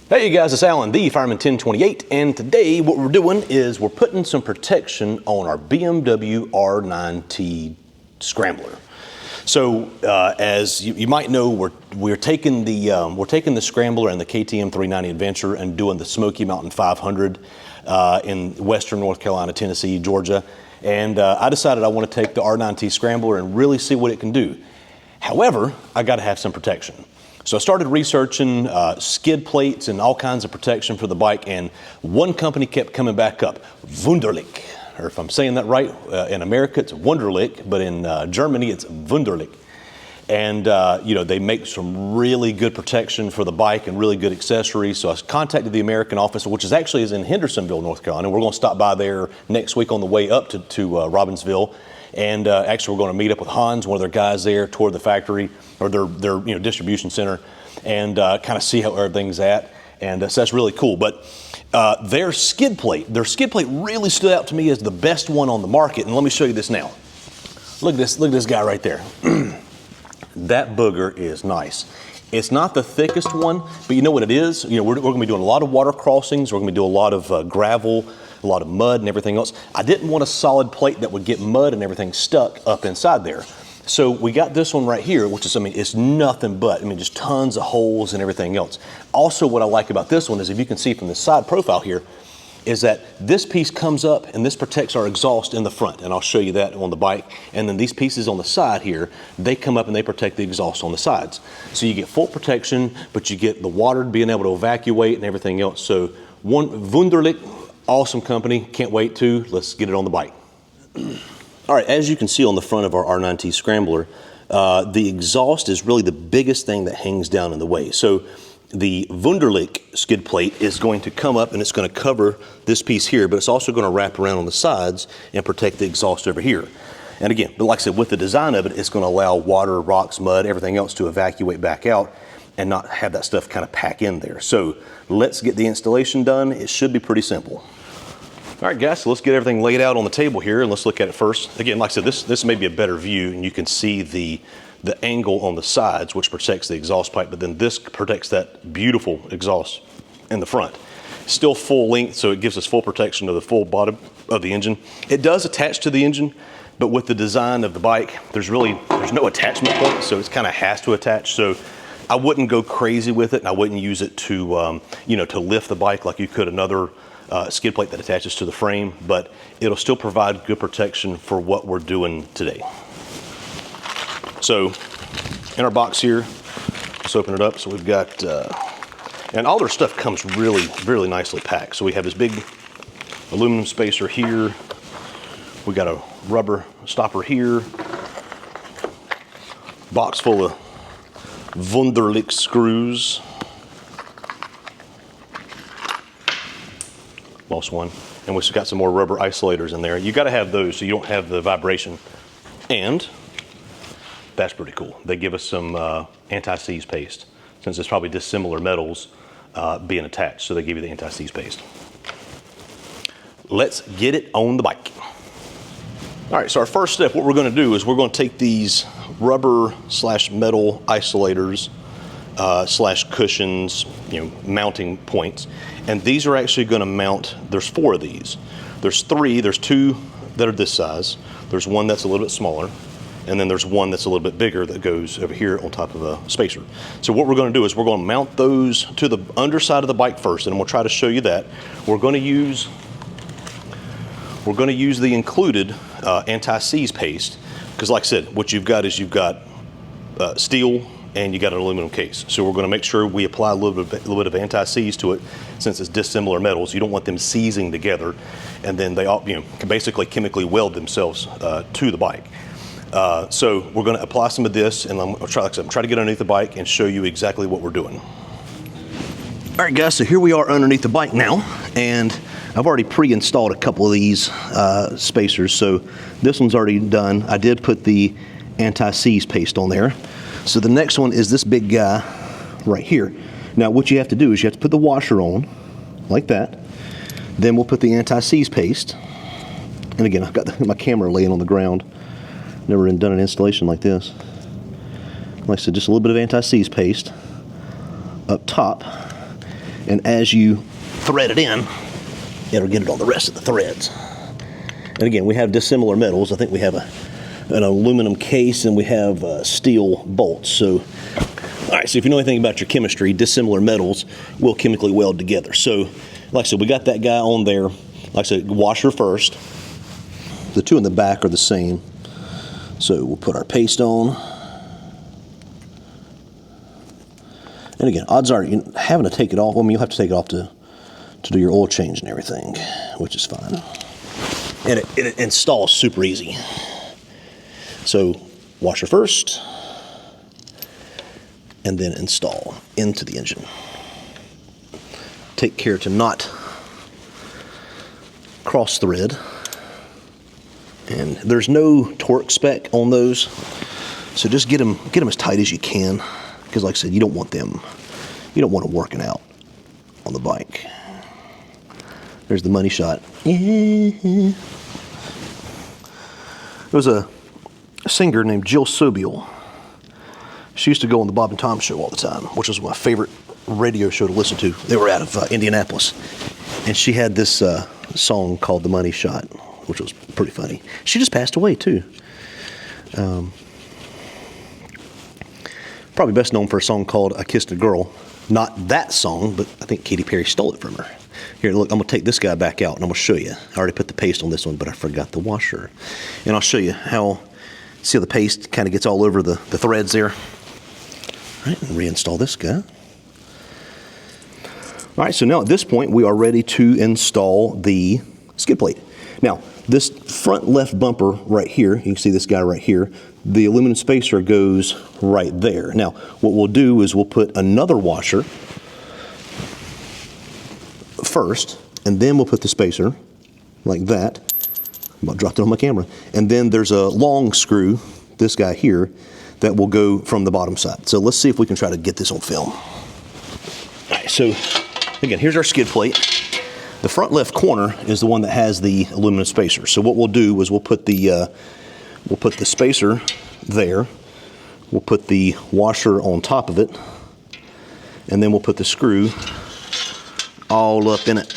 Hey you guys, it's Alan, the Fireman 1028, and today what we're doing is we're putting some protection on our BMW R Nine T Scrambler. So as you might know, we're taking the Scrambler and the KTM 390 Adventure and doing the Smokey Mountain 500 in western North Carolina, Tennessee, Georgia, and I decided I want to take the R Nine T Scrambler and really see what it can do. However, I got to have some protection. So I started researching skid plates and all kinds of protection for the bike, and one company kept coming back up, Wunderlich, or if I'm saying that right, in America it's Wunderlich, but in Germany it's Wunderlich. And you know, they make some really good protection for the bike and really good accessories. So I contacted the American office, which is in Hendersonville, North Carolina. We're going to stop by there next week on the way up to Robbinsville. And actually, we're going to meet up with Hans, one of their guys there, tour the factory or their distribution center, and kind of see how everything's at. And so that's really cool. But their skid plate really stood out to me as the best one on the market. And let me show you this now. Look at this guy right there. That booger is nice. It's not the thickest one, but you know what it is? You know, we're going to be doing a lot of water crossings. We're going to be doing a lot of gravel, a lot of mud and everything else. I didn't want a solid plate that would get mud and everything stuck up inside there. So we got this one right here, which is, it's nothing but, just tons of holes and everything else. Also, what I like about this one is, if you can see from the side profile here, is that this piece comes up and this protects our exhaust in the front, and I'll show you that on the bike. And then these pieces on the side here, they come up and they protect the exhaust on the sides. So you get full protection, but you get the water being able to evacuate and everything else. So Wunderlich, awesome company, can't wait to, let's get it on the bike. All right, as you can see on the front of our R Nine T Scrambler, the exhaust is really the biggest thing that hangs down in the way. So the Wunderlich skid plate is going to come up and it's going to cover this piece here, but it's also going to wrap around on the sides and protect the exhaust over here. And again, but like I said, with the design of it, it's going to allow water, rocks, mud, everything else to evacuate back out and not have that stuff kind of pack in there. So let's get the installation done. It should be pretty simple. All right, guys, so let's get everything laid out on the table here and let's look at it first. Again, like I said, this may be a better view and you can see the angle on the sides, which protects the exhaust pipe, but then this protects that beautiful exhaust in the front. Still full length, so it gives us full protection of the full bottom of the engine. It does attach to the engine, but with the design of the bike, there's no attachment point, so it kind of has to attach. So I wouldn't go crazy with it, and I wouldn't use it to, to lift the bike like you could another skid plate that attaches to the frame, but it'll still provide good protection for what we're doing today. So in our box here, let's open it up. So we've got, and all their stuff comes really, really nicely packed. So we have this big aluminum spacer here. We got a rubber stopper here. Box full of Wunderlich screws. Lost one. And we've got some more rubber isolators in there. You got to have those so you don't have the vibration. And that's pretty cool. They give us some anti-seize paste, since it's probably dissimilar metals being attached, so they give you the anti-seize paste. Let's get it on the bike. All right, so our first step, what we're going to do is we're going to take these rubber / metal isolators / cushions, mounting points, and these are actually going to mount. There's 4 of these. There's 3. There's 2 that are this size. There's one that's a little bit smaller. And then there's one that's a little bit bigger that goes over here on top of a spacer. So what we're going to do is we're going to mount those to the underside of the bike first, and we'll try to show you that. We're going to use the included anti-seize paste, because like I said, what you've got is steel and you got an aluminum case. So we're going to make sure we apply a little bit of anti-seize to it, since it's dissimilar metals. You don't want them seizing together, and then they all can basically chemically weld themselves to the bike. So we're going to apply some of this, and I'm try to get underneath the bike and show you exactly what we're doing. All right, guys, so here we are underneath the bike now, and I've already pre-installed a couple of these spacers, so this one's already done. I did put the anti-seize paste on there. So the next one is this big guy right here. Now what you have to do is you have to put the washer on, like that. Then we'll put the anti-seize paste. And again, I've got my camera laying on the ground. Never done an installation like this. Like I said, just a little bit of anti-seize paste up top. And as you thread it in, it'll get it on the rest of the threads. And again, we have dissimilar metals. I think we have an aluminum case and we have steel bolts. So, all right, so if you know anything about your chemistry, dissimilar metals will chemically weld together. So, like I said, we got that guy on there. Like I said, washer first. The two in the back are the same. So we'll put our paste on. And again, odds are you having to take it off. I mean, you'll have to take it off to do your oil change and everything, which is fine. And it installs super easy. So washer first, and then install into the engine. Take care to not cross thread. And there's no torque spec on those, so just get them as tight as you can, because like I said, you don't want them working out on the bike. There's the money shot. There was a singer named Jill Sobel. She used to go on the Bob and Tom show all the time, which was my favorite radio show to listen to. They were out of Indianapolis, and she had this song called "The Money Shot," which was pretty funny. She just passed away too. Probably best known for a song called "I Kissed a Girl." Not that song, but I think Katy Perry stole it from her. Here, look, I'm gonna take this guy back out and I'm gonna show you. I already put the paste on this one, but I forgot the washer. And I'll show you how, see how the paste kind of gets all over the threads there? All right, and reinstall this guy. All right, so now at this point, we are ready to install the skid plate. Now, this front left bumper right here, you can see this guy right here, the aluminum spacer goes right there. Now, what we'll do is we'll put another washer first, and then we'll put the spacer like that. I dropped it on my camera. And then there's a long screw, this guy here, that will go from the bottom side. So let's see if we can try to get this on film. All right, so again, here's our skid plate. The front left corner is the one that has the aluminum spacer. So what we'll do is we'll put the spacer there. We'll put the washer on top of it, and then we'll put the screw all up in it.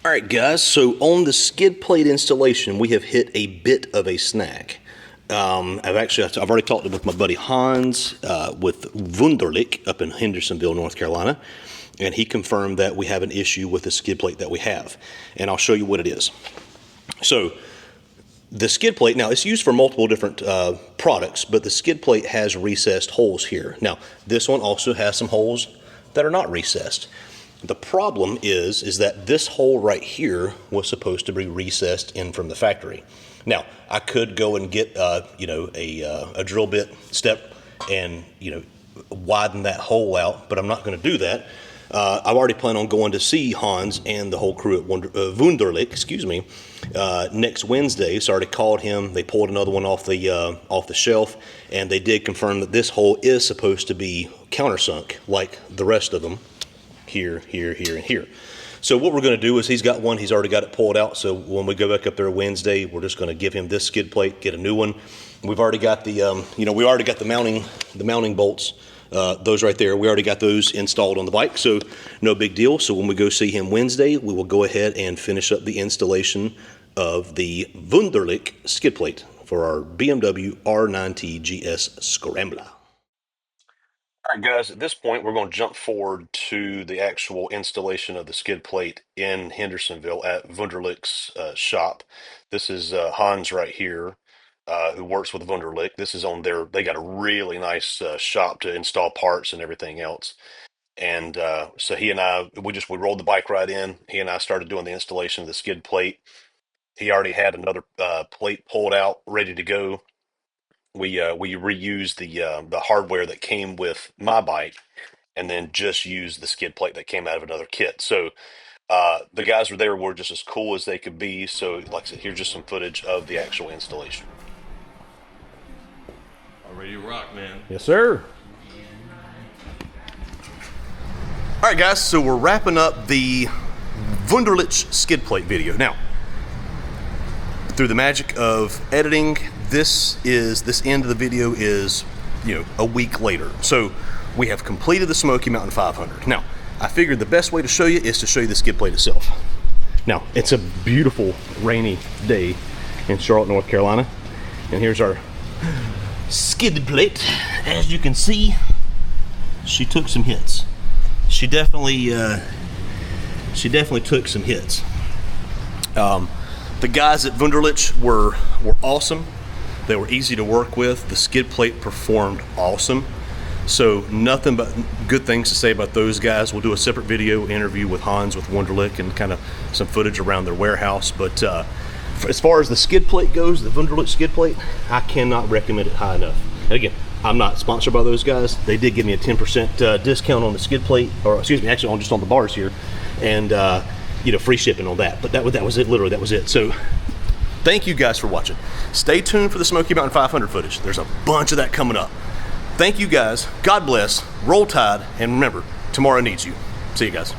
All right, guys, so on the skid plate installation, we have hit a bit of a snag. I've already talked with my buddy Hans with Wunderlich up in Hendersonville, North Carolina, and he confirmed that we have an issue with the skid plate that we have, and I'll show you what it is. So the skid plate, now it's used for multiple different products, but the skid plate has recessed holes here. Now, this one also has some holes that are not recessed. The problem is that this hole right here was supposed to be recessed in from the factory. Now, I could go and get a drill bit step and widen that hole out, but I'm not going to do that. I've already planned on going to see Hans and the whole crew at Wunderlich, next Wednesday. So I already called him. They pulled another one off the shelf, and they did confirm that this hole is supposed to be countersunk like the rest of them. Here, here, here, and here. So what we're going to do is he's got one. He's already got it pulled out. So when we go back up there Wednesday, we're just going to give him this skid plate, get a new one. We've already got the mounting bolts. Those right there, we already got those installed on the bike, so no big deal. So when we go see him Wednesday, we will go ahead and finish up the installation of the Wunderlich skid plate for our BMW R Nine T Scrambler. All right, guys, at this point, we're going to jump forward to the actual installation of the skid plate in Hendersonville at Wunderlich's shop. This is Hans right here. Who works with Wunderlich. This is on they got a really nice shop to install parts and everything else. And so he and I, we rolled the bike right in. He and I started doing the installation of the skid plate. He already had another plate pulled out, ready to go. We reused the hardware that came with my bike, and then just used the skid plate that came out of another kit. So the guys were just as cool as they could be. So like I said, here's just some footage of the actual installation. Ready to rock, man. Yes, sir. All right, guys, so we're wrapping up the Wunderlich skid plate video. Now, through the magic of editing, this end of the video is, a week later. So we have completed the Smokey Mountain 500. Now, I figured the best way to show you is to show you the skid plate itself. Now, it's a beautiful rainy day in Charlotte, North Carolina. And here's our skid plate. As you can see, she took some hits. She definitely took some hits. The guys at Wunderlich were awesome. They were easy to work with. The skid plate performed awesome. So nothing but good things to say about those guys. We'll do a separate video interview with Hans with Wunderlich and kind of some footage around their warehouse. But as far as the skid plate goes, the Wunderlich skid plate, I cannot recommend it high enough. And again, I'm not sponsored by those guys. They did give me a 10% discount on the skid plate, or excuse me, actually just on the bars here, and free shipping on that. But that was it. Literally, that was it. So thank you guys for watching. Stay tuned for the Smokey Mountain 500 footage. There's a bunch of that coming up. Thank you guys. God bless. Roll Tide, and remember, tomorrow needs you. See you guys.